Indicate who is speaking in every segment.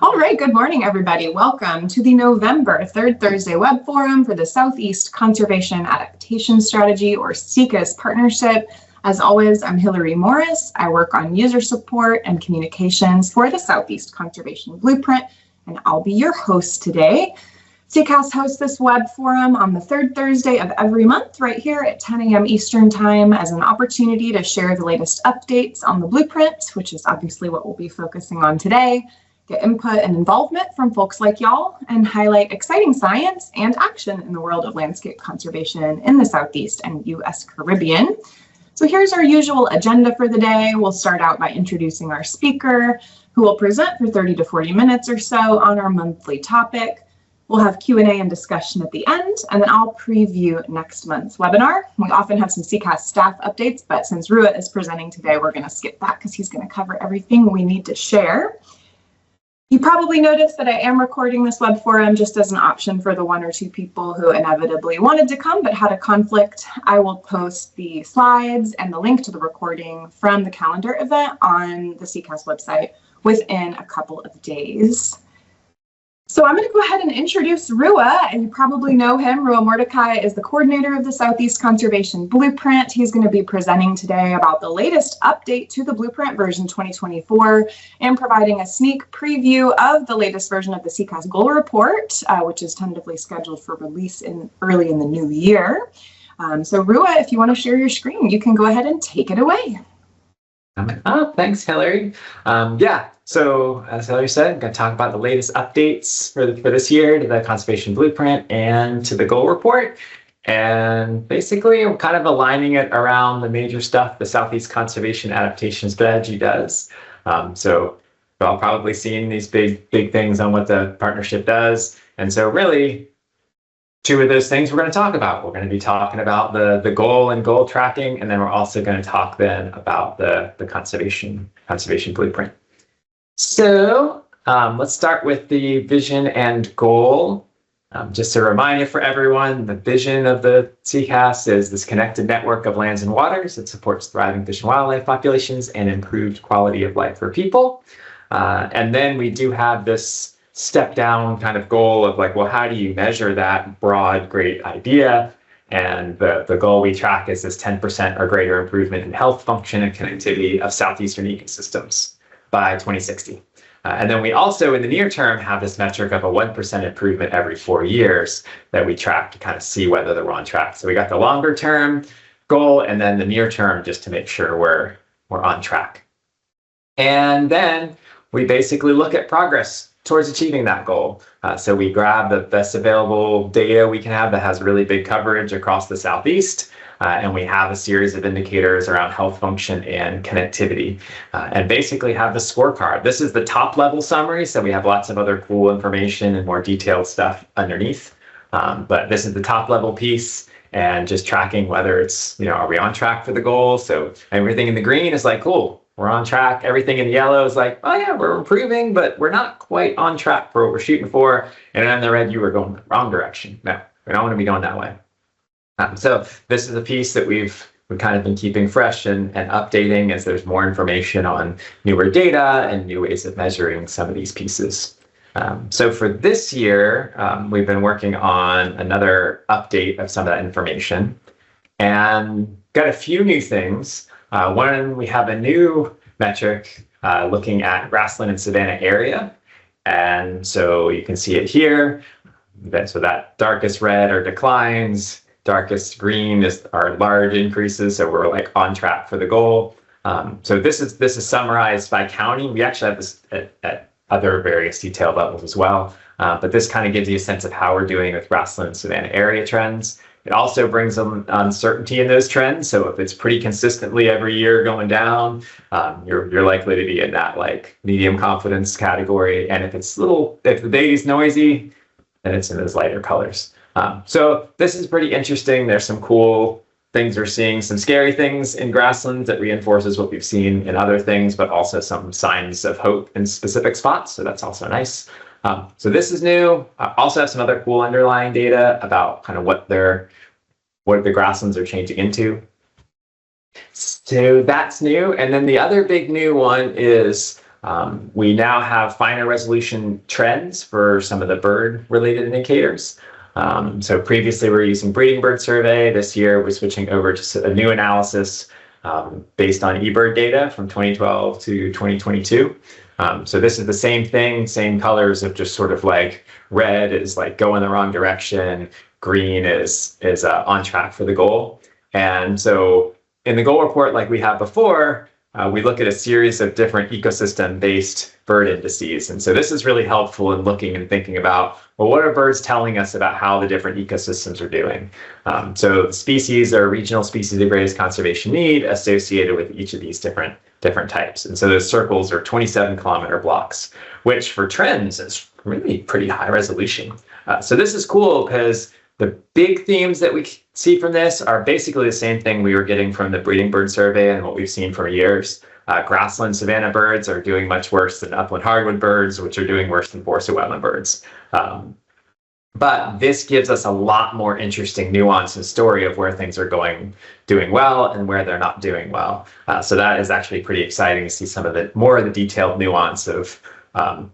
Speaker 1: All right, good morning, everybody. Welcome to the November 3rd Thursday Web Forum for the Southeast Conservation Adaptation Strategy, or SECAS partnership. As always, I'm Hillary Morris. I work on user support and communications for the Southeast Conservation Blueprint, and I'll be your host today. SECAS hosts this web forum on the third Thursday of every month right here at 10 a.m. Eastern Time as an opportunity to share the latest updates on the blueprint, which is obviously what we'll be focusing on today, get input and involvement from folks like y'all, and highlight exciting science and action in the world of landscape conservation in the Southeast and U.S. Caribbean. So here's our usual agenda for the day. We'll start out by introducing our speaker, who will present for 30 to 40 minutes or so on our monthly topic. We'll have Q&A and discussion at the end, and then I'll preview next month's webinar. We often have some SECAS staff updates, but since Rua is presenting today, we're going to skip that because he's going to cover everything we need to share. You probably noticed that I am recording this web forum just as an option for the one or two people who inevitably wanted to come but had a conflict. I will post the slides and the link to the recording from the calendar event on the SECAS website within a couple of days. So I'm going to go ahead and introduce Rua, and you probably know him. Rua Mordecai is the coordinator of the Southeast Conservation Blueprint. He's going to be presenting today about the latest update to the Blueprint version 2024 and providing a sneak preview of the latest version of the SECAS Goal Report, which is tentatively scheduled for release early in the new year. So Rua, if you want to share your screen, you can go ahead and take it away.
Speaker 2: Thanks, Hillary. So as Hillary said, I'm going to talk about the latest updates for this year to the Conservation Blueprint and to the Goal Report. And basically, I'm kind of aligning it around the major stuff the Southeast Conservation Adaptation Strategy does. So you're all probably seeing these big things on what the partnership does. And so really, two of those things we're going to talk about. We're going to be talking about the goal and goal tracking, and then we're also going to talk then about the conservation blueprint. So let's start with the vision and goal. Just to remind you for everyone, the vision of the SECAS is this connected network of lands and waters that supports thriving fish and wildlife populations and improved quality of life for people. And then we do have this step down kind of goal of like, well, how do you measure that broad, great idea? And the goal we track is this 10% or greater improvement in health, function, and connectivity of southeastern ecosystems by 2060. And then we also, in the near term, have this metric of a 1% improvement every 4 years that we track to kind of see whether they're on track. So we got the longer term goal and then the near term just to make sure we're on track. And then we basically look at progress towards achieving that goal. So we grab the best available data we can have that has really big coverage across the Southeast. And we have a series of indicators around health function and connectivity, and basically have the scorecard. This is the top level summary, so we have lots of other cool information and more detailed stuff underneath. But this is the top level piece, and just tracking whether it's, are we on track for the goal? So everything in the green is like, cool, we're on track. Everything in yellow is like, oh yeah, we're improving, but we're not quite on track for what we're shooting for. And then in the red, you were going the wrong direction. No, we don't want to be going that way. So this is a piece that we've kind of been keeping fresh and updating as there's more information on newer data and new ways of measuring some of these pieces. So for this year, we've been working on another update of some of that information and got a few new things. One, we have a new metric looking at grassland and savanna area. And so you can see it here. So that darkest red are declines. Darkest green are large increases, so we're like on track for the goal. So this is summarized by county. We actually have this at other various detailed levels as well, but this kind of gives you a sense of how we're doing with grassland and savanna area trends. It also brings uncertainty in those trends. So if it's pretty consistently every year going down, you're likely to be in that like medium confidence category. And if the data's noisy, then it's in those lighter colors. So this is pretty interesting. There's some cool things we're seeing, some scary things in grasslands that reinforces what we've seen in other things, but also some signs of hope in specific spots. So that's also nice. So this is new. I also have some other cool underlying data about kind of what the grasslands are changing into. So that's new. And then the other big new one is We now have finer resolution trends for some of the bird-related indicators. So previously we were using breeding bird survey. This year we're switching over to a new analysis based on eBird data from 2012 to 2022. So this is the same thing, same colors of just sort of like red is like going the wrong direction, green is on track for the goal. And so in the goal report, like we have before, we look at a series of different ecosystem-based bird indices. And so this is really helpful in looking and thinking about, well, what are birds telling us about how the different ecosystems are doing? So the species are regional species of greatest conservation need associated with each of these different types. And so those circles are 27-kilometer blocks, which for trends is really pretty high resolution. So this is cool because the big themes that we see from this are basically the same thing we were getting from the breeding bird survey and what we've seen for years. Grassland savanna birds are doing much worse than upland hardwood birds, which are doing worse than forested wetland birds. But this gives us a lot more interesting nuance and story of where things are doing well and where they're not doing well. So that is actually pretty exciting to see some of the more of the detailed nuance of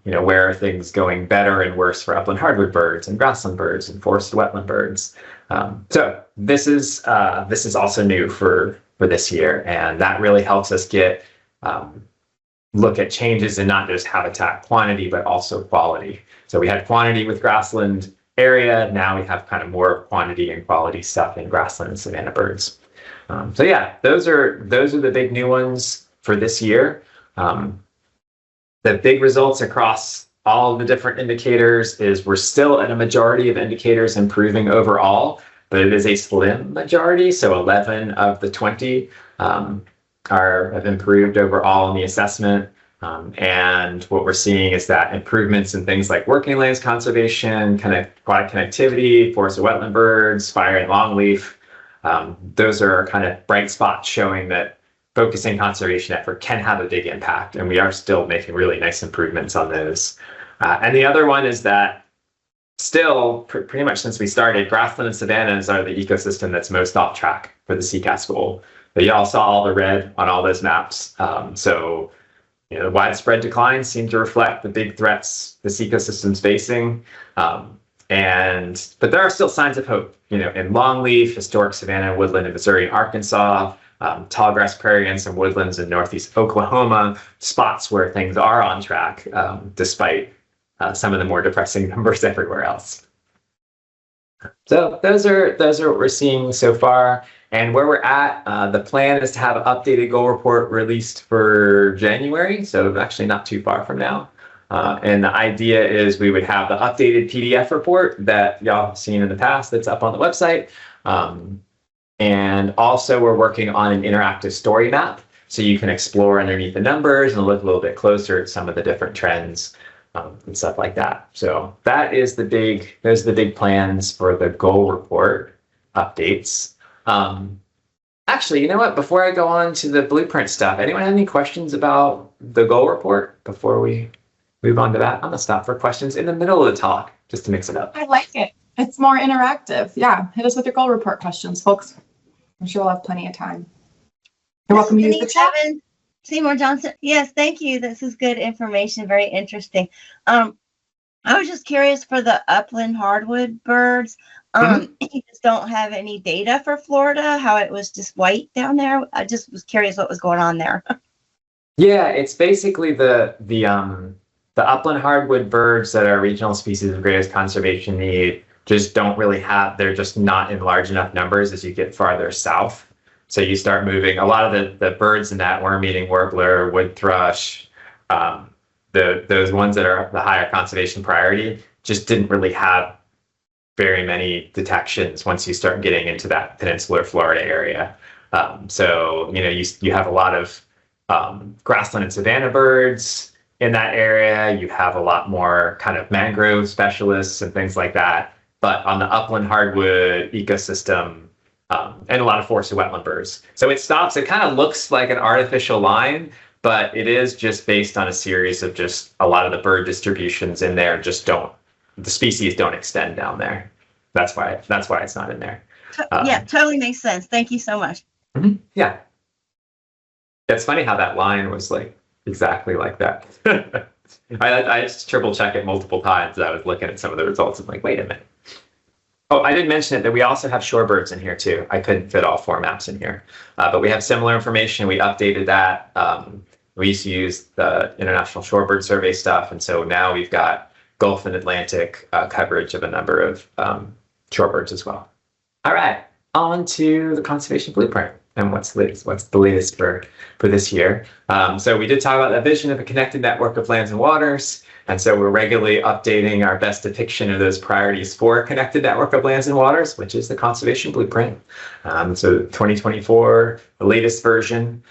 Speaker 2: where are things going better and worse for upland hardwood birds and grassland birds and forested wetland birds. So this is also new for this year, and that really helps us get look at changes in not just habitat quantity but also quality. So we had quantity with grassland area. Now we have kind of more quantity and quality stuff in grassland and savanna birds. So yeah, those are the big new ones for this year. The big results across all of the different indicators is we're still at a majority of indicators improving overall, but it is a slim majority. So 11 of the 20 have improved overall in the assessment. And what we're seeing is that improvements in things like working lands conservation, aquatic connectivity, forested wetland birds, fire and longleaf, those are kind of bright spots showing that focusing conservation effort can have a big impact, and we are still making really nice improvements on those. And the other one is that still, pretty much since we started, grassland and savannas are the ecosystem that's most off track for the SECAS goal. But y'all saw all the red on all those maps. So the widespread declines seem to reflect the big threats this ecosystem's facing. But there are still signs of hope, in longleaf, historic savanna, woodland in Missouri and Arkansas, tallgrass prairie and some woodlands in northeast Oklahoma, spots where things are on track, despite some of the more depressing numbers everywhere else. So those are what we're seeing so far. And where we're at, the plan is to have an updated goal report released for January, so actually not too far from now. And the idea is we would have the updated PDF report that y'all have seen in the past that's up on the website. And also we're working on an interactive story map, so you can explore underneath the numbers and look a little bit closer at some of the different trends and stuff like that. So those are the big plans for the goal report updates. Actually, you know what? Before I go on to the blueprint stuff, anyone have any questions about the goal report before we move on to that? I'm gonna stop for questions in the middle of the talk just to mix it up.
Speaker 1: I like it. It's more interactive. Yeah, hit us with your goal report questions, folks. I'm sure we'll have plenty of time. You're welcome to use the chat.
Speaker 3: Seymour Johnson. Yes, thank you. This is good information. Very interesting. I was just curious for the upland hardwood birds. You just don't have any data for Florida, how it was just white down there. I just was curious what was going on there.
Speaker 2: Yeah, it's basically the upland hardwood birds that are regional species of greatest conservation need just don't really they're just not in large enough numbers as you get farther south. So you start moving a lot of the birds in that worm-eating warbler, wood thrush, those ones that are the higher conservation priority just didn't really have very many detections once you start getting into that peninsular Florida area. So you have a lot of grassland and savanna birds in that area. You have a lot more kind of mangrove specialists and things like that. But on the upland hardwood ecosystem, and a lot of forested wetland birds. So it kind of looks like an artificial line, but it is just based on a series of just a lot of the bird distributions in there the species don't extend down there. That's why it's not in there.
Speaker 3: Yeah, totally makes sense. Thank you so much.
Speaker 2: Yeah. It's funny how that line was like, exactly like that. I just triple check it multiple times. I was looking at some of the results and like, wait a minute. Oh, I didn't mention it that we also have shorebirds in here too. I couldn't fit all 4 maps in here, but we have similar information. We updated that. We used to use the International Shorebird Survey stuff, and so now we've got Gulf and Atlantic coverage of a number of shorebirds as well. All right, on to the conservation blueprint and what's the latest for this year. So we did talk about that vision of a connected network of lands and waters. And so we're regularly updating our best depiction of those priorities for a connected network of lands and waters, which is the conservation blueprint. So 2024, the latest version,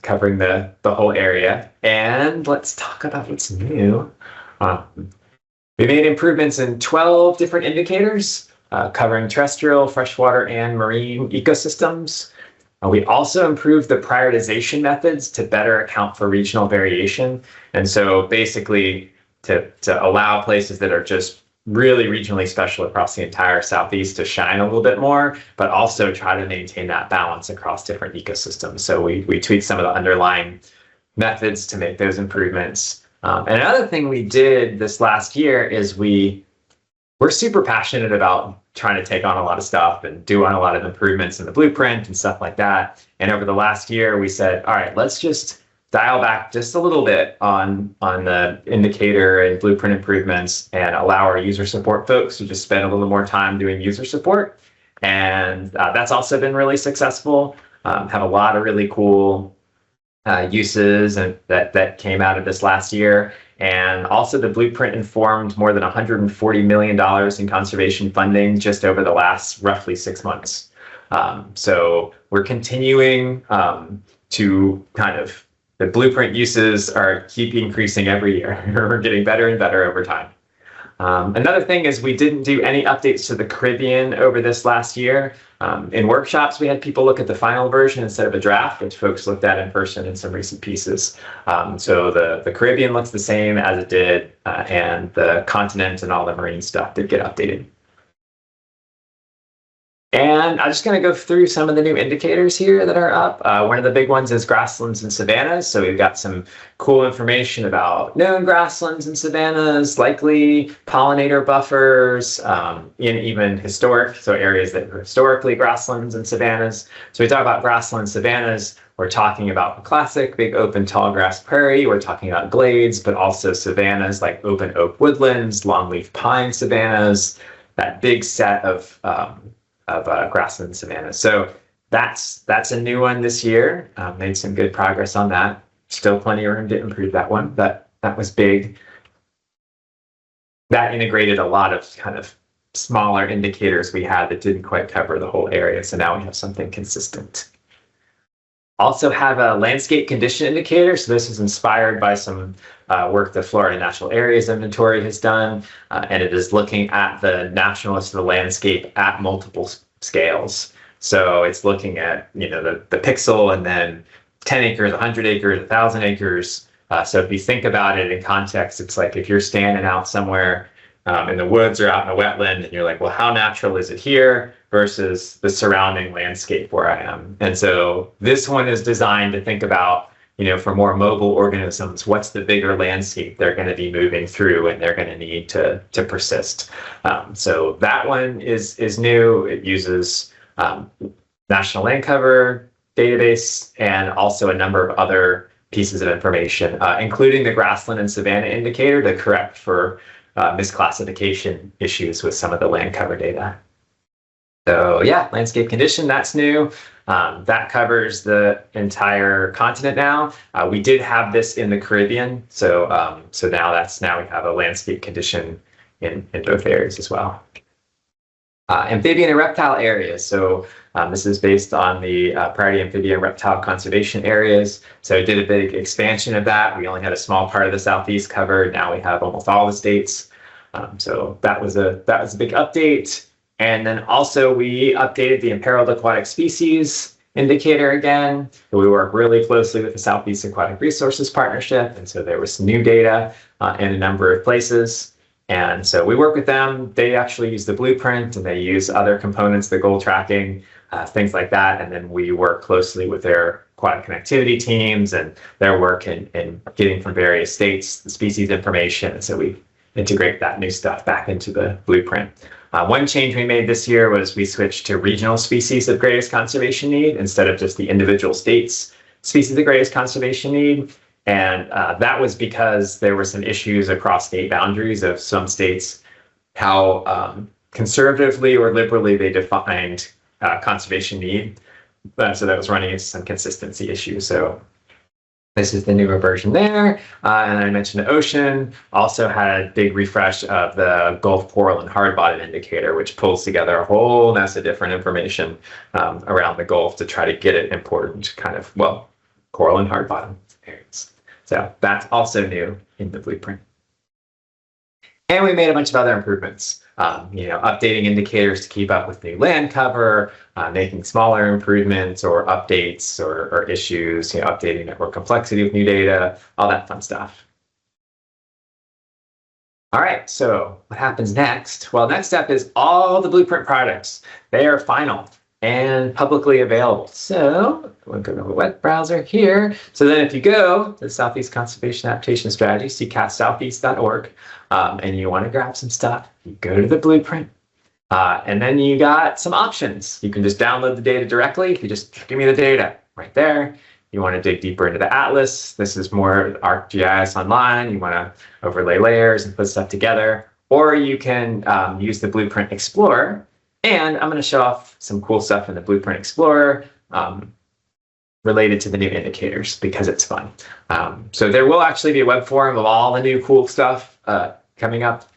Speaker 2: covering the whole area. And let's talk about what's new. We made improvements in 12 different indicators, covering terrestrial, freshwater, and marine ecosystems. We also improved the prioritization methods to better account for regional variation. And so basically, to allow places that are just really regionally special across the entire Southeast to shine a little bit more, but also try to maintain that balance across different ecosystems. So we tweaked some of the underlying methods to make those improvements. And another thing we did this last year is we're super passionate about trying to take on a lot of stuff and doing a lot of improvements in the blueprint and stuff like that. And over the last year, we said, all right, let's just dial back just a little bit on the indicator and blueprint improvements and allow our user support folks to just spend a little more time doing user support. And that's also been really successful. Have a lot of really cool uses and that came out of this last year. And also the blueprint informed more than $140 million in conservation funding just over the last roughly 6 months. So we're continuing to kind of, the blueprint uses keep increasing every year. We're getting better and better over time. Another thing is we didn't do any updates to the Caribbean over this last year. In workshops, we had people look at the final version instead of a draft, which folks looked at in person in some recent pieces. So the Caribbean looks the same as it did, and the continent and all the marine stuff did get updated. And I'm just going to go through some of the new indicators here that are up. One of the big ones is grasslands and savannas. So we've got some cool information about known grasslands and savannas, likely pollinator buffers, in even historic, so areas that are historically grasslands and savannas. So we talk about grasslands, savannas, we're talking about the classic big open tall grass prairie. We're talking about glades, but also savannas like open oak woodlands, longleaf pine savannas, that big set of grassland savannas. So that's a new one this year. Made some good progress on that. Still plenty of room to improve that one, but that was big. That integrated a lot of kind of smaller indicators we had that didn't quite cover the whole area. So now we have something consistent. Also have a landscape condition indicator. So this is inspired by some work the Florida Natural Areas Inventory has done, and it is looking at the naturalness of the landscape at multiple scales. So it's looking at, you know, the pixel and then 10 acres, 100 acres, 1,000 acres. So if you think about it in context, it's like if you're standing out somewhere in the woods or out in a wetland and you're like, well, how natural is it here versus the surrounding landscape where I am? And so this one is designed to think about, you know, for more mobile organisms, what's the bigger landscape they're going to be moving through and they're going to need to persist. So that one is new. It uses National Land Cover database and also a number of other pieces of information, including the grassland and savanna indicator to correct for misclassification issues with some of the land cover data. So yeah, landscape condition, that's new. That covers the entire continent now. We did have this in the Caribbean, so now we have a landscape condition in both areas as well. Amphibian and reptile areas. So this is based on the priority amphibian and reptile conservation areas. So we did a big expansion of that. We only had a small part of the Southeast covered. Now we have almost all the states. So that was a big update. And then also we updated the imperiled aquatic species indicator again. We work really closely with the Southeast Aquatic Resources Partnership. And so there was some new data in a number of places. And so we work with them. They actually use the blueprint and they use other components, the goal tracking, things like that. And then we work closely with their aquatic connectivity teams and their work in getting from various states the species information. And so we integrate that new stuff back into the blueprint. One change we made this year was we switched to regional species of greatest conservation need instead of just the individual states species of greatest conservation need. And that was because there were some issues across state boundaries of some states, how conservatively or liberally they defined conservation need. So that was running into some consistency issues. So this is the newer version there. And I mentioned the ocean also had a big refresh of the Gulf coral and hard-bottom indicator, which pulls together a whole mess of different information around the Gulf to try to get it important kind of, well, coral and hard-bottom areas. So that's also new in the blueprint. And we made a bunch of other improvements, updating indicators to keep up with new land cover, making smaller improvements or updates or issues, updating network complexity with new data, all that fun stuff. All right, so what happens next? Well, next step is all the blueprint products. They are final and publicly available. So we'll go to the web browser here. So then if you go to the Southeast Conservation Adaptation Strategy, secassoutheast.org, and you want to grab some stuff, you go to the blueprint. And then you got some options. You can just download the data directly. You just give me the data right there. You want to dig deeper into the atlas. This is more ArcGIS Online. You want to overlay layers and put stuff together. Or you can use the Blueprint Explorer. And I'm going to show off some cool stuff in the Blueprint Explorer related to the new indicators because it's fun. So there will actually be a web forum of all the new cool stuff coming up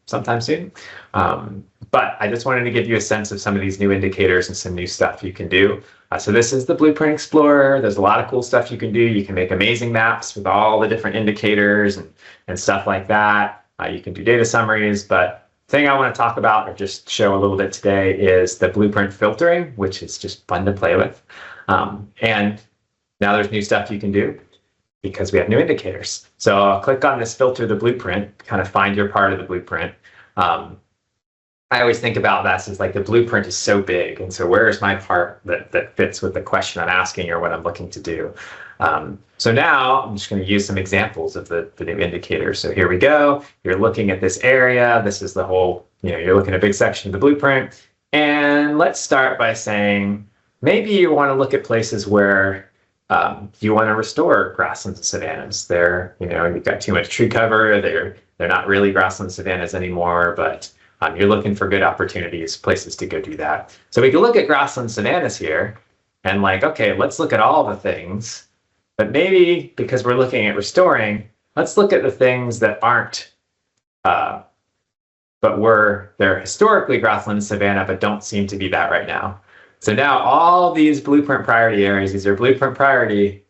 Speaker 2: sometime soon. But I just wanted to give you a sense of some of these new indicators and some new stuff you can do. So this is the Blueprint Explorer. There's a lot of cool stuff you can do. You can make amazing maps with all the different indicators and stuff like that. You can do data summaries, but the thing I want to talk about or just show a little bit today is the blueprint filtering, which is just fun to play with. And now there's new stuff you can do because we have new indicators. So I'll click on this filter the blueprint, kind of find your part of the blueprint. I always think about this as like the blueprint is so big. And so where is my part that fits with the question I'm asking or what I'm looking to do? So now I'm just going to use some examples of the new indicators. So here we go. You're looking at this area. This is the whole, you're looking at a big section of the blueprint. And let's start by saying, maybe you want to look at places where you want to restore grasslands and savannas. They're, you've got too much tree cover. They're not really grassland savannas anymore, but you're looking for good opportunities, places to go do that. So we can look at grassland savannas here and okay, let's look at all the things, but maybe because we're looking at restoring, let's look at the things that aren't, they're historically grassland and savanna, but don't seem to be that right now. So now all these blueprint priority areas, these are blueprint priority,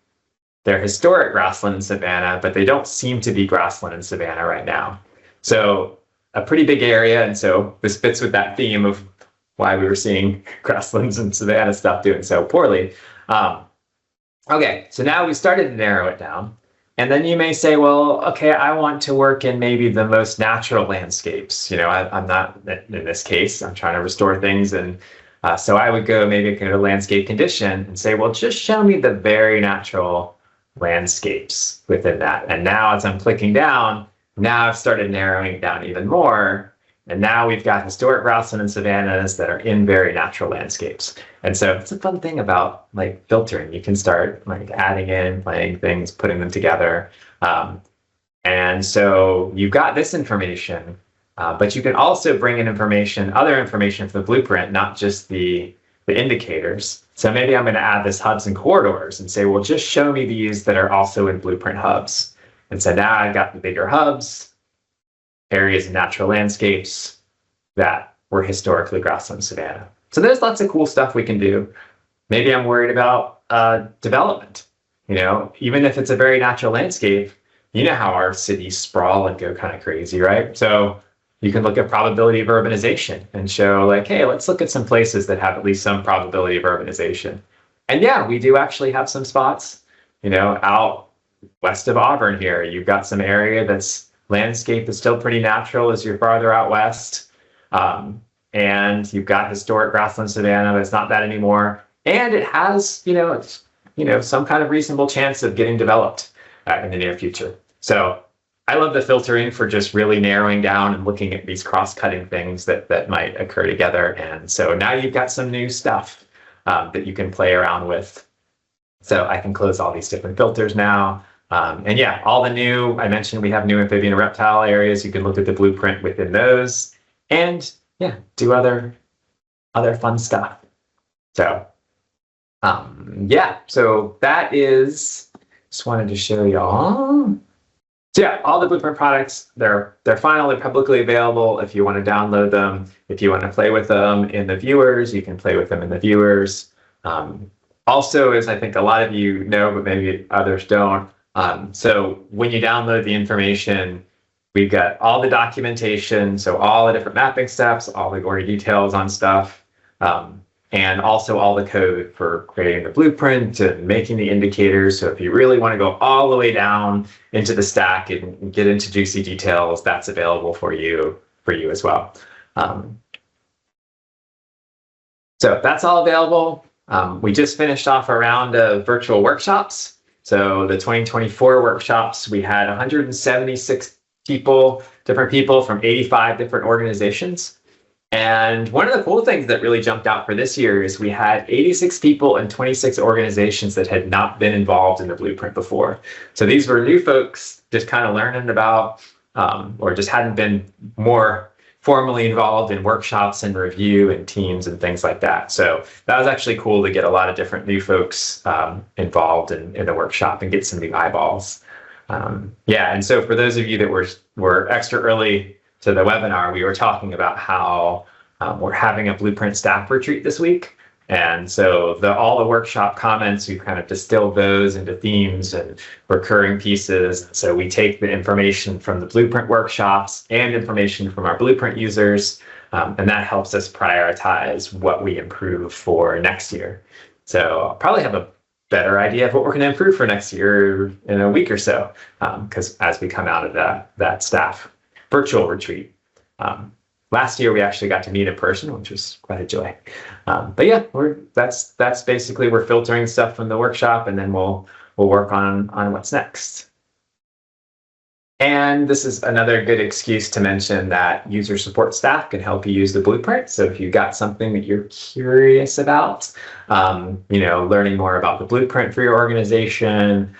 Speaker 2: they're historic grassland and savanna, but they don't seem to be grassland and savanna right now. So a pretty big area, and so this fits with that theme of why we were seeing grasslands and savanna stuff doing so poorly. Okay, so now we started to narrow it down, and then you may say, well, okay, I want to work in maybe the most natural landscapes. I'm not, in this case, I'm trying to restore things, and so I would go to landscape condition and say, well, just show me the very natural landscapes within that. And now as I'm clicking down, now I've started narrowing it down even more. And now we've got historic grassland and savannas that are in very natural landscapes. And so it's a fun thing about filtering. You can start adding in, playing things, putting them together. And so you've got this information, but you can also bring in other information for the blueprint, not just the indicators. So maybe I'm going to add this hubs and corridors and say, well, just show me these that are also in blueprint hubs. And so now I've got the bigger hubs, areas of natural landscapes that were historically grassland savanna. So there's lots of cool stuff we can do. Maybe I'm worried about development. Even if it's a very natural landscape, how our cities sprawl and go kind of crazy, right? So you can look at probability of urbanization and show hey, let's look at some places that have at least some probability of urbanization. And yeah, we do actually have some spots, out west of Auburn here. You've got some area that's landscape is still pretty natural as you're farther out west. and you've got historic grassland savanna that's not that anymore, and it has, some kind of reasonable chance of getting developed in the near future. So I love the filtering for just really narrowing down and looking at these cross-cutting things that might occur together. And so now you've got some new stuff that you can play around with. So I can close all these different filters now. And yeah, all the new, I mentioned we have new amphibian and reptile areas. You can look at the blueprint within those and yeah, do other fun stuff. So yeah, so that is, just wanted to show y'all. So yeah, all the blueprint products, they're finally publicly available if you want to download them. If you want to play with them in the viewers, you can play with them in the viewers. Also, as I think a lot of you know, but maybe others don't, so when you download the information, we've got all the documentation, so all the different mapping steps, all the gory details on stuff, and also all the code for creating the blueprint and making the indicators. So if you really want to go all the way down into the stack and get into juicy details, that's available for you as well. So that's all available. We just finished off a round of virtual workshops. So the 2024 workshops, we had 176 different people from 85 different organizations. And one of the cool things that really jumped out for this year is we had 86 people and 26 organizations that had not been involved in the blueprint before. So these were new folks just kind of learning about, or just hadn't been more formally involved in workshops and review and teams and things like that. So that was actually cool to get a lot of different new folks involved in the workshop and get some new eyeballs. Yeah, and so for those of you that were extra early to the webinar, we were talking about how we're having a blueprint staff retreat this week. And so all the workshop comments, we kind of distilled those into themes and recurring pieces. So we take the information from the blueprint workshops and information from our blueprint users, and that helps us prioritize what we improve for next year. So I'll probably have a better idea of what we're going to improve for next year in a week or so, because as we come out of that staff virtual retreat. Last year we actually got to meet in person, which was quite a joy. But yeah, that's basically, we're filtering stuff from the workshop, and then we'll work on what's next. And this is another good excuse to mention that user support staff can help you use the blueprint. So if you've got something that you're curious about, learning more about the blueprint for your organization,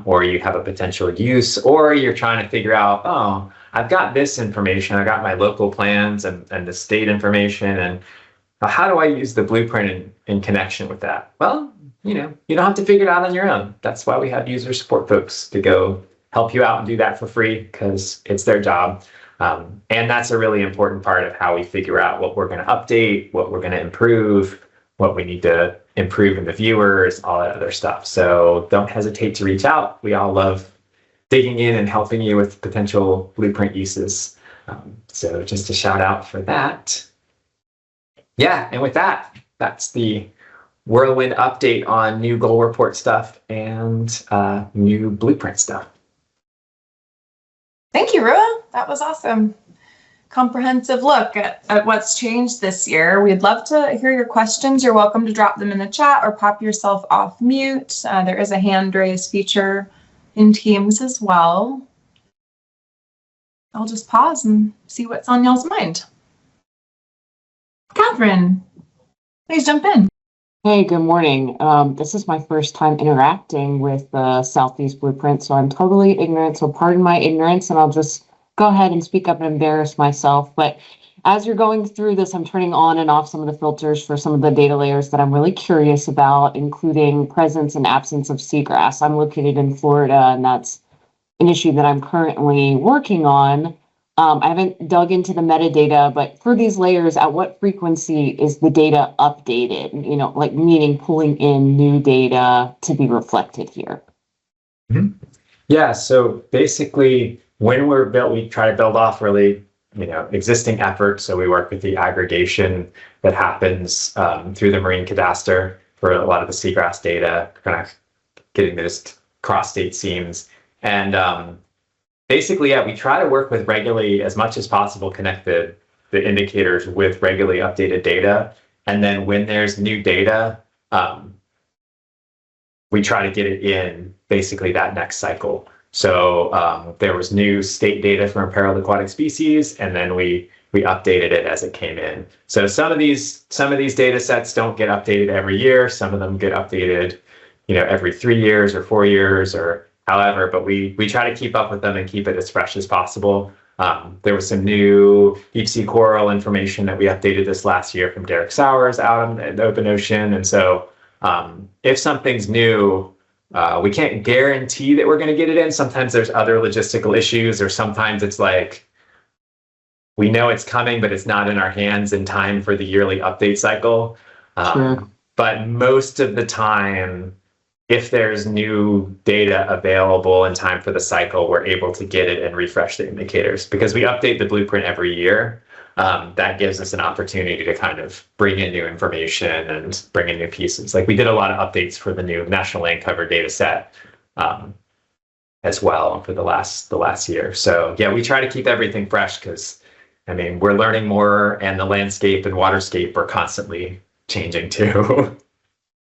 Speaker 2: or you have a potential use, or you're trying to figure out, oh, I've got this information, I've got my local plans and the state information, and how do I use the blueprint in connection with that? Well, you don't have to figure it out on your own. That's why we have user support folks to go help you out and do that for free, because it's their job. And that's a really important part of how we figure out what we're going to update, what we're going to improve, what we need to improve in the viewers, all that other stuff. So don't hesitate to reach out. We all love digging in and helping you with potential blueprint uses. So just a shout out for that. Yeah, and with that, that's the whirlwind update on new goal report stuff and new blueprint stuff.
Speaker 1: Thank you, Rua. That was awesome. Comprehensive look at what's changed this year. We'd love to hear your questions. You're welcome to drop them in the chat or pop yourself off mute. There is a hand raise feature in Teams as well. I'll just pause and see what's on y'all's mind. Catherine, please jump in.
Speaker 4: Hey, good morning. This is my first time interacting with the Southeast Blueprint, so I'm totally ignorant, so pardon my ignorance, and I'll just go ahead and speak up and embarrass myself. But as you're going through this, I'm turning on and off some of the filters for some of the data layers that I'm really curious about, including presence and absence of seagrass. I'm located in Florida, and that's an issue that I'm currently working on. I haven't dug into the metadata, but for these layers, at what frequency is the data updated? Like meaning pulling in new data to be reflected here.
Speaker 2: Mm-hmm. Yeah, so basically when we try to build off really, existing efforts. So we work with the aggregation that happens through the marine cadastre for a lot of the seagrass data, kind of getting those cross-state seams. And basically, yeah, we try to work with regularly as much as possible connected the indicators with regularly updated data. And then when there's new data, we try to get it in basically that next cycle. So there was new state data for imperiled aquatic species, and then we updated it as it came in. So some of these data sets don't get updated every year. Some of them get updated, every 3 years or 4 years or however, but we try to keep up with them and keep it as fresh as possible. There was some new deep sea coral information that we updated this last year from Derek Sowers out in the open ocean. And so if something's new, we can't guarantee that we're going to get it in. Sometimes there's other logistical issues, or sometimes it's like, we know it's coming, but it's not in our hands in time for the yearly update cycle.
Speaker 4: Sure.
Speaker 2: But most of the time, if there's new data available in time for the cycle, we're able to get it and refresh the indicators. Because we update the blueprint every year, that gives us an opportunity to kind of bring in new information and bring in new pieces. Like we did a lot of updates for the new National Land Cover data set as well for the last year. So yeah, we try to keep everything fresh because we're learning more, and the landscape and waterscape are constantly changing too.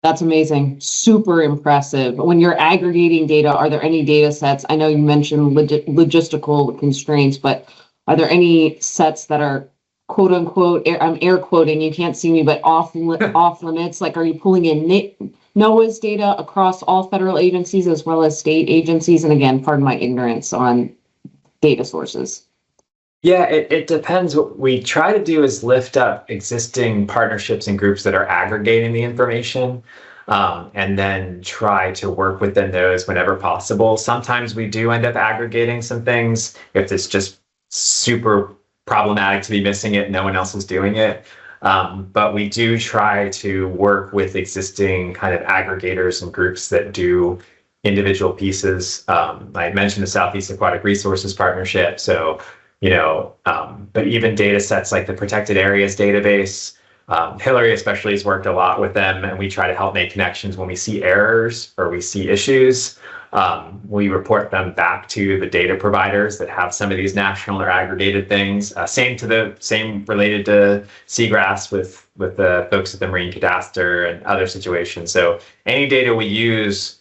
Speaker 4: That's amazing. Super impressive. When you're aggregating data, are there any data sets? I know you mentioned logistical constraints, but are there any sets that are quote unquote, I'm air quoting, you can't see me, but off limits? Like, are you pulling in NOAA's data across all federal agencies as well as state agencies? And again, pardon my ignorance on data sources.
Speaker 2: Yeah, it depends. What we try to do is lift up existing partnerships and groups that are aggregating the information, and then try to work within those whenever possible. Sometimes we do end up aggregating some things if it's just super problematic to be missing it, no one else is doing it. But we do try to work with existing kind of aggregators and groups that do individual pieces. I mentioned the Southeast Aquatic Resources Partnership. So but even data sets like the Protected Areas database, Hillary especially has worked a lot with them, and we try to help make connections when we see errors or we see issues. We report them back to the data providers that have some of these national or aggregated things. Same related to seagrass with the folks at the Marine Cadastre and other situations. So any data we use,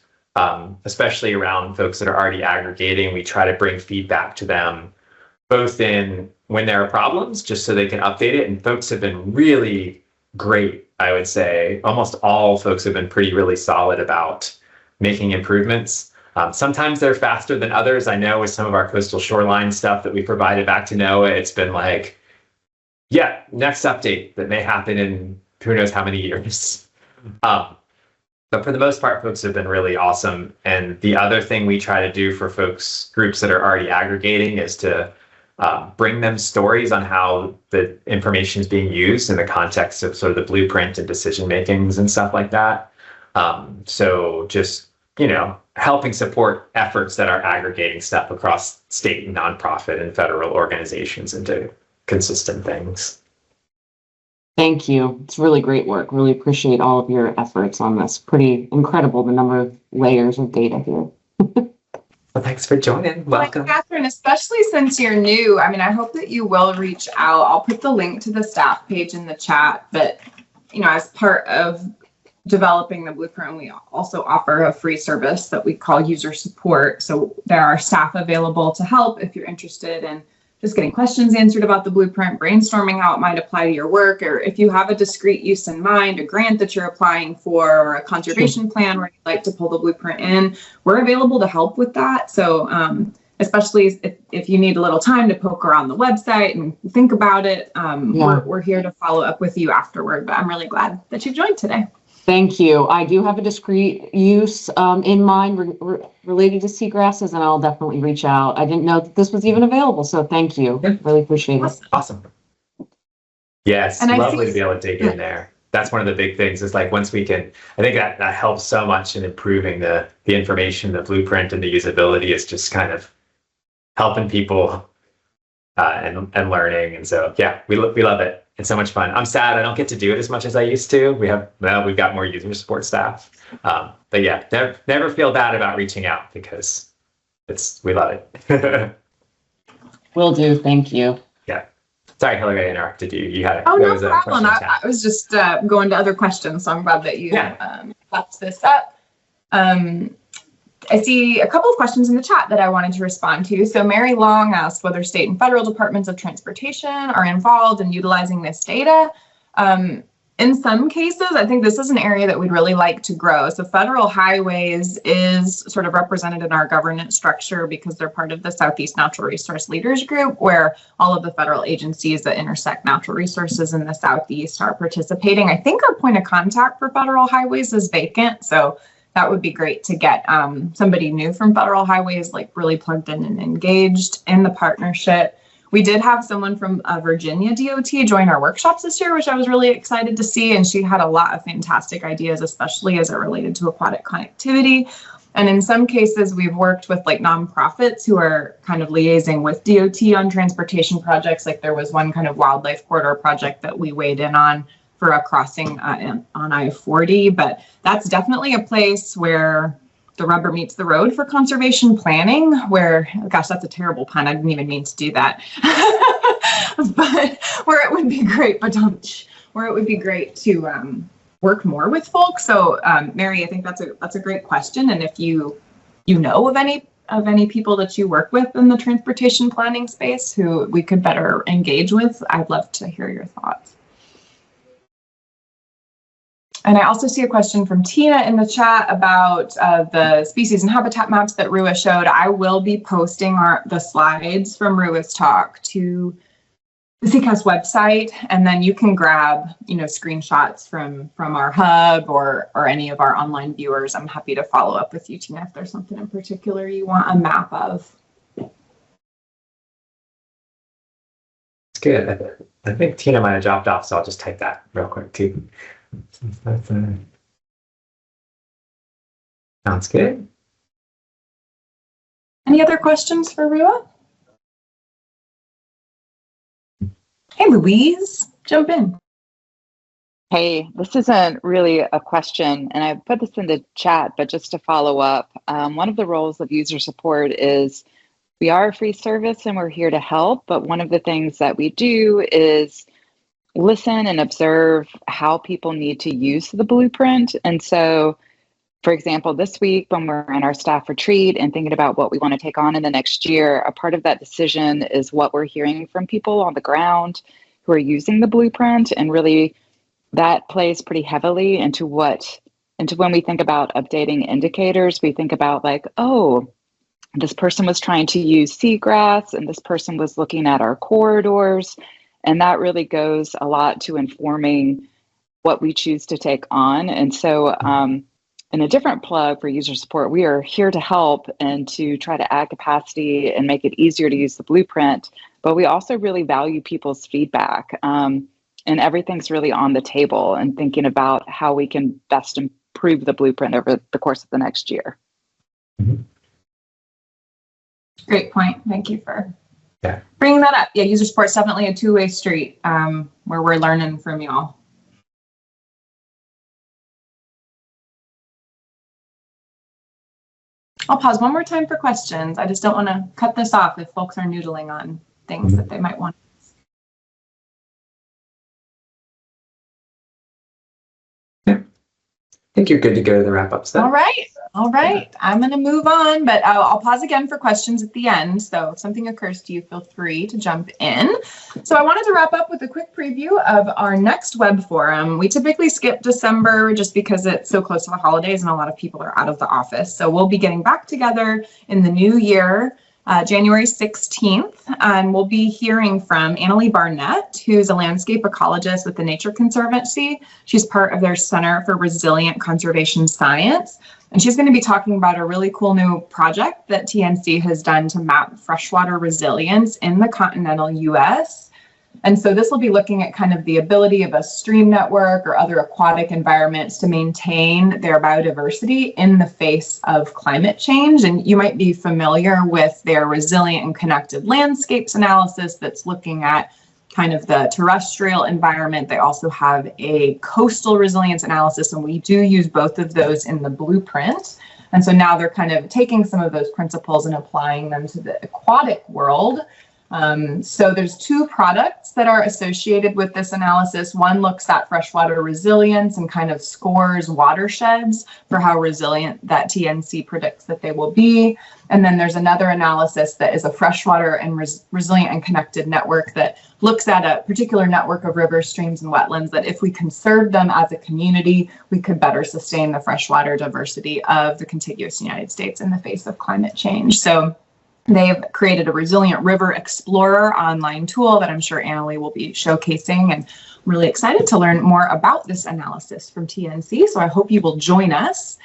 Speaker 2: especially around folks that are already aggregating, we try to bring feedback to them, both in when there are problems, just so they can update it. And folks have been really great, I would say. Almost all folks have been really solid about making improvements. Sometimes they're faster than others. I know with some of our coastal shoreline stuff that we provided back to NOAA, it's been like, yeah, next update that may happen in who knows how many years. But for the most part, folks have been really awesome. And the other thing we try to do for groups that are already aggregating is to bring them stories on how the information is being used in the context of sort of the blueprint and decision makings and stuff like that. So just, helping support efforts that are aggregating stuff across state and nonprofit and federal organizations into consistent things.
Speaker 4: Thank you. It's really great work. Really appreciate all of your efforts on this. Pretty incredible, the number of layers of data here.
Speaker 2: Well, thanks for joining. Welcome.
Speaker 1: Catherine, especially since you're new, I hope that you will reach out. I'll put the link to the staff page in the chat, but, as part of developing the blueprint, we also offer a free service that we call user support. So there are staff available to help if you're interested in just getting questions answered about the blueprint, brainstorming how it might apply to your work, or if you have a discrete use in mind, a grant that you're applying for, or a conservation plan where you'd like to pull the blueprint in, we're available to help with that. So especially if you need a little time to poke around the website and think about it, we're here to follow up with you afterward. But I'm really glad that you joined today.
Speaker 4: Thank you. I do have a discrete use in mind related to seagrasses, and I'll definitely reach out. I didn't know that this was even available, so thank you. Really appreciate it.
Speaker 2: Awesome. Yes, and lovely to be able to dig in there. That's one of the big things is like once we can, I think that helps so much in improving the information, the blueprint, and the usability is just kind of helping people and learning. And so, yeah, we love it. It's so much fun. I'm sad I don't get to do it as much as I used to. We've got more user support staff. But yeah, never feel bad about reaching out because we love it.
Speaker 4: Will do. Thank you.
Speaker 2: Yeah. Sorry, Hillary, I interrupted you. You had
Speaker 1: Oh,
Speaker 2: there
Speaker 1: no
Speaker 2: was a
Speaker 1: problem.
Speaker 2: question in chat.
Speaker 1: I was just going to other questions, so I'm glad that you wrapped this up. I see a couple of questions in the chat that I wanted to respond to. So Mary Long asked whether state and federal departments of transportation are involved in utilizing this data. In some cases, I think this is an area that we'd really like to grow. So federal highways is sort of represented in our governance structure because they're part of the Southeast Natural Resource Leaders Group, where all of the federal agencies that intersect natural resources in the Southeast are participating. I think our point of contact for federal highways is vacant, so that would be great to get somebody new from federal highways, like really plugged in and engaged in the partnership. We did have someone from Virginia DOT join our workshops this year, which I was really excited to see. And she had a lot of fantastic ideas, especially as it related to aquatic connectivity. And in some cases, we've worked with like nonprofits who are kind of liaising with DOT on transportation projects. Like there was one kind of wildlife corridor project that we weighed in on for a crossing on I-40. But that's definitely a place where the rubber meets the road for conservation planning, where, gosh, that's a terrible pun. I didn't even mean to do that. But where it would be great, where it would be great to work more with folks. So Mary, I think that's a great question. And if you know of any people that you work with in the transportation planning space who we could better engage with, I'd love to hear your thoughts. And I also see a question from Tina in the chat about the species and habitat maps that Rua showed. I will be posting the slides from Rua's talk to the SECAS website, and then you can grab, screenshots from our hub or any of our online viewers. I'm happy to follow up with you, Tina, if there's something in particular you want a map of.
Speaker 2: It's good. I think Tina might have dropped off, so I'll just type that real quick too. Sounds good.
Speaker 1: Any other questions for Rua? Hey, Louise, jump in.
Speaker 5: Hey, this isn't really a question, and I put this in the chat, but just to follow up, one of the roles of user support is we are a free service and we're here to help, but one of the things that we do is listen and observe how people need to use the blueprint. And so, for example, this week when we're in our staff retreat and thinking about what we want to take on in the next year, a part of that decision is what we're hearing from people on the ground who are using the blueprint. And really that plays pretty heavily into when we think about updating indicators. We think about like, oh, this person was trying to use seagrass and this person was looking at our corridors. And that really goes a lot to informing what we choose to take on. And so in a different plug for user support, we are here to help and to try to add capacity and make it easier to use the blueprint. But we also really value people's feedback. And everything's really on the table and thinking about how we can best improve the blueprint over the course of the next year.
Speaker 1: Great point. Thank you for bringing that up. Yeah, user support's definitely a two-way street where we're learning from y'all. I'll pause one more time for questions. I just don't want to cut this off if folks are noodling on things that they might want.
Speaker 2: I think you're good to go to the wrap-up stuff.
Speaker 1: All right. I'm going to move on, but I'll pause again for questions at the end. So if something occurs to you, feel free to jump in. So I wanted to wrap up with a quick preview of our next web forum. We typically skip December just because it's so close to the holidays and a lot of people are out of the office. So we'll be getting back together in the new year, January 16th, and we'll be hearing from Annalie Barnett, who's a landscape ecologist with the Nature Conservancy. She's part of their Center for Resilient Conservation Science. And she's going to be talking about a really cool new project that TNC has done to map freshwater resilience in the continental US. And so this will be looking at kind of the ability of a stream network or other aquatic environments to maintain their biodiversity in the face of climate change. And you might be familiar with their resilient and connected landscapes analysis that's looking at kind of the terrestrial environment. They also have a coastal resilience analysis, and we do use both of those in the blueprint. And so now they're kind of taking some of those principles and applying them to the aquatic world. So there's two products that are associated with this analysis. One looks at freshwater resilience and kind of scores watersheds for how resilient that TNC predicts that they will be. And then there's another analysis that is a freshwater and resilient and connected network that looks at a particular network of rivers, streams, and wetlands that if we conserve them as a community, we could better sustain the freshwater diversity of the contiguous United States in the face of climate change. So they've created a Resilient River Explorer online tool that I'm sure Annalie will be showcasing, and I'm really excited to learn more about this analysis from TNC, so I hope you will join us.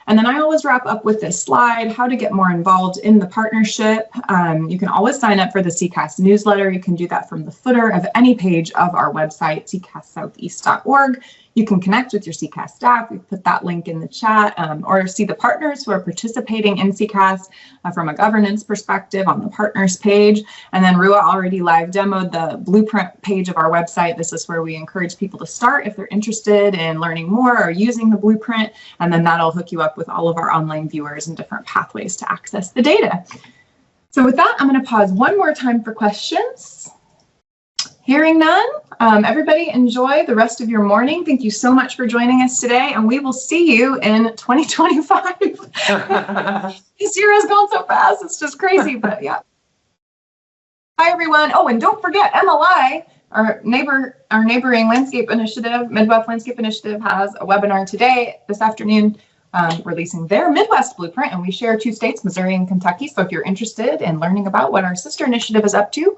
Speaker 1: And then I always wrap up with this slide, how to get more involved in the partnership. You can always sign up for the SECAS newsletter. You can do that from the footer of any page of our website, secassoutheast.org. You can connect with your SECAS staff. We put that link in the chat, or see the partners who are participating in SECAS from a governance perspective on the partners page. And then Rua already live demoed the blueprint page of our website. This is where we encourage people to start if they're interested in learning more or using the blueprint. And then that'll hook you up with all of our online viewers and different pathways to access the data. So with that, I'm going to pause one more time for questions. Hearing none, everybody enjoy the rest of your morning. Thank you so much for joining us today, and we will see you in 2025. This year has gone so fast, it's just crazy, but yeah. Hi, everyone. Oh, and don't forget, MLI, our neighboring landscape initiative, Midwest Landscape Initiative, has a webinar today, this afternoon, releasing their Midwest Blueprint, and we share two states, Missouri and Kentucky. So if you're interested in learning about what our sister initiative is up to,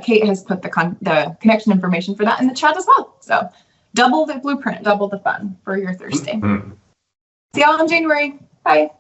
Speaker 1: Kate has put the connection information for that in the chat as well. So double the blueprint, double the fun for your Thursday. See y'all in January. Bye.